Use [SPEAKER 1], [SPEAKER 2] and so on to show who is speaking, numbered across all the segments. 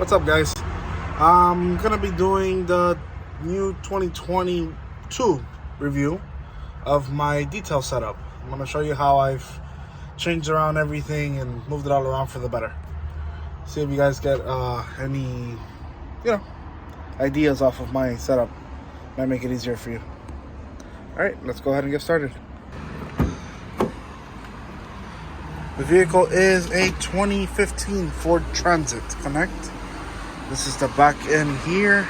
[SPEAKER 1] What's up, guys? I'm gonna be doing the new 2022 review of my detail setup. I'm gonna show you how I've changed around everything and moved it all around for the better. See if you guys get any, ideas off of my setup. Might make it easier for you. All right, let's go ahead and get started. The vehicle is a 2015 Ford Transit Connect. This is the back end here.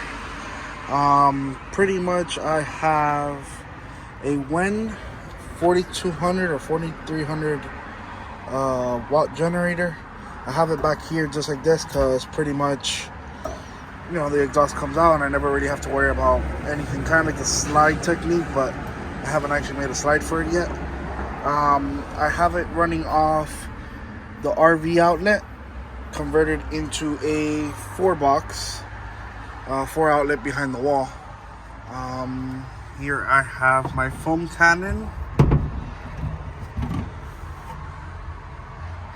[SPEAKER 1] Pretty much I have a WEN 4200 or 4300 watt generator. I have it back here just like this because pretty much, the exhaust comes out and I never really have to worry about anything. Kind of like the slide technique, but I haven't actually made a slide for it yet. I have it running off the RV outlet, converted into a 4-box, 4 outlet behind the wall. Here I have my foam cannon.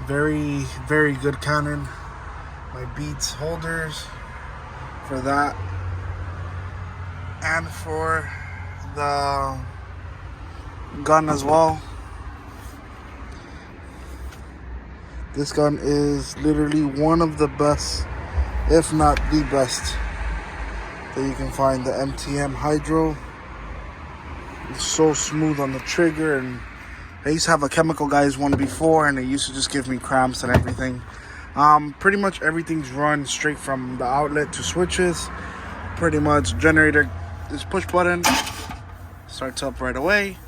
[SPEAKER 1] Very, very good cannon. My beads holders for that. And for the gun as well. This gun is literally one of the best, if not the best, that you can find. The MTM Hydro. It's so smooth on the trigger, and I used to have a Chemical Guys one before, and it used to just give me cramps and everything. Pretty much everything's run straight from the outlet to switches. Pretty much generator is push button, starts up right away.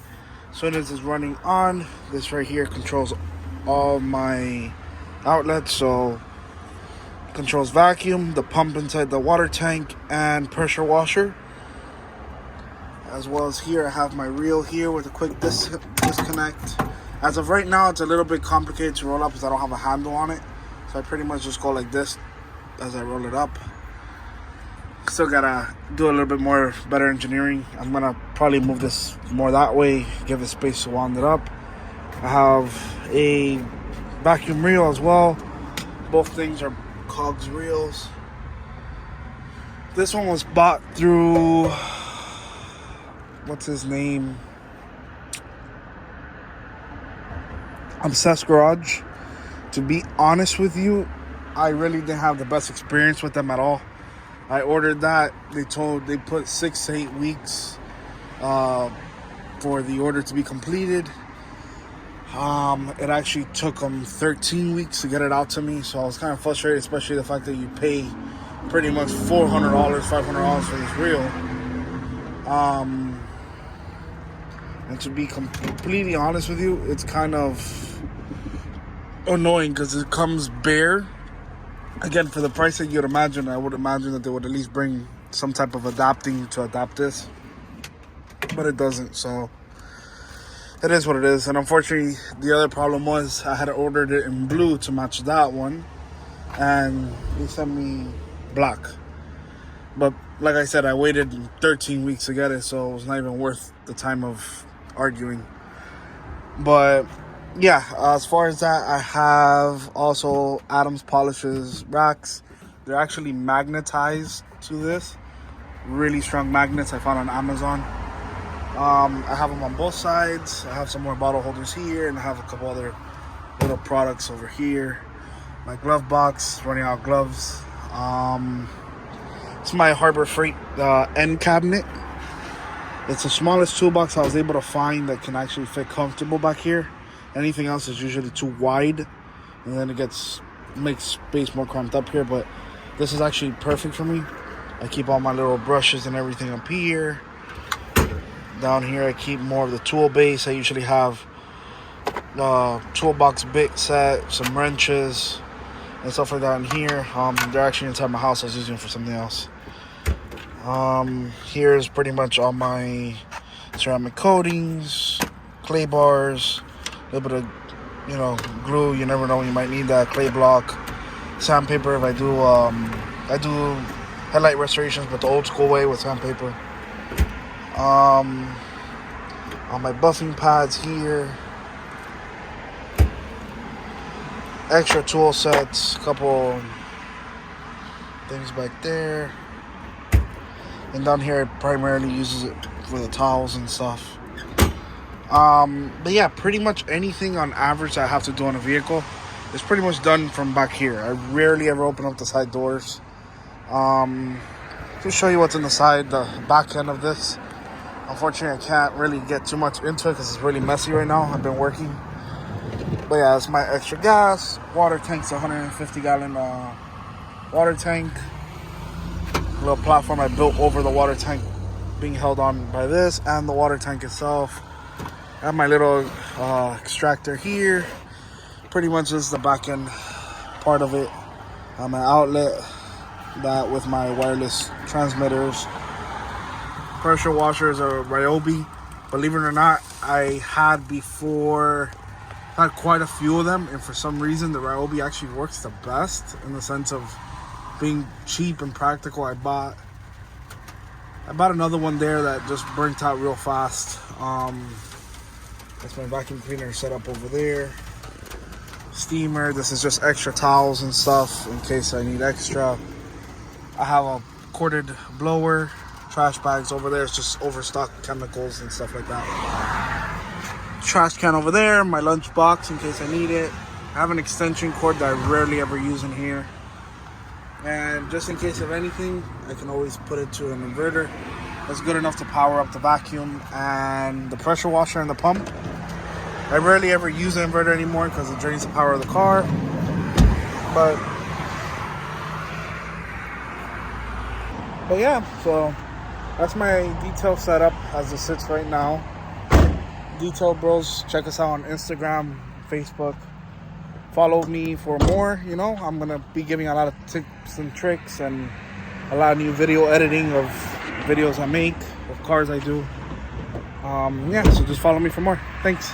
[SPEAKER 1] As soon as it's running on, this right here controls all my outlets, so controls vacuum, the pump inside the water tank, and pressure washer. As well as here I have my reel here with a quick disconnect. As of right now, it's a little bit complicated to roll up because I don't have a handle on it, so I pretty much just go like this as I roll it up. Still gotta do a little bit more better engineering. I'm gonna probably move this more that way, give it space to wound it up. I have a vacuum reel as well. Both things are Cogs reels. This one was bought through, what's his name? Obsessed Garage. To be honest with you, I really didn't have the best experience with them at all. I ordered that. They put 6 to 8 weeks for the order to be completed. It actually took them 13 weeks to get it out to me, so I was kind of frustrated, especially the fact that you pay pretty much $400, $500 for this reel. And to be completely honest with you, it's kind of annoying because it comes bare. Again, for the price that you'd imagine, I would imagine that they would at least bring some type of adapting to adapt this, but it doesn't, so it is what it is. And unfortunately, the other problem was I had ordered it in blue to match that one, and they sent me black. But like I said, I waited 13 weeks to get it, so it was not even worth the time of arguing. But yeah, as far as that, I have also Adams Polishes racks. They're actually magnetized to this. Really strong magnets I found on Amazon. I have them on both sides. I have some more bottle holders here, and I have a couple other little products over here. My glove box, running out of gloves. It's my Harbor Freight end cabinet. It's the smallest toolbox I was able to find that can actually fit comfortable back here. Anything else is usually too wide, and then it makes space more cramped up here. But this is actually perfect for me. I keep all my little brushes and everything up here. Down here I keep more of the tool base. I usually have the toolbox bit set, some wrenches and stuff like that in here. They're actually inside my house. I was using them for something else. Here's pretty much all my ceramic coatings, clay bars, a little bit of glue. You never know when you might need that. Clay block, sandpaper if I do headlight restorations, but the old school way with sandpaper. On my buffing pads here, extra tool sets, couple Things back there. And down here, it primarily uses it for the towels and stuff. But yeah, pretty much anything on average I have to do on a vehicle is pretty much done from back here. I rarely ever open up the side doors. To show you what's in the back end of this. Unfortunately, I can't really get too much into it because it's really messy right now. I've been working. But yeah, it's my extra gas. Water tank's 150-gallon water tank. Little platform I built over the water tank being held on by this and the water tank itself. I have my little extractor here. Pretty much is the back end part of it. My outlet, that with my wireless transmitters. Pressure washers are Ryobi. Believe it or not, I had quite a few of them, and for some reason the Ryobi actually works the best in the sense of being cheap and practical. I bought another one there that just burnt out real fast. That's my vacuum cleaner set up over there. Steamer, this is just extra towels and stuff in case I need extra. I have a corded blower. Trash bags over there. It's just overstocked chemicals and stuff like that. Trash can over there. My lunch box in case I need it. I have an extension cord that I rarely ever use in here. And just in case of anything, I can always put it to an inverter. That's good enough to power up the vacuum and the pressure washer and the pump. I rarely ever use the inverter anymore because it drains the power of the car. But yeah, so that's my detail setup as it sits right now. Detail Bros, check us out on Instagram, Facebook. Follow me for more. I'm going to be giving a lot of tips and tricks and a lot of new video editing of videos I make, of cars I do. So just follow me for more. Thanks.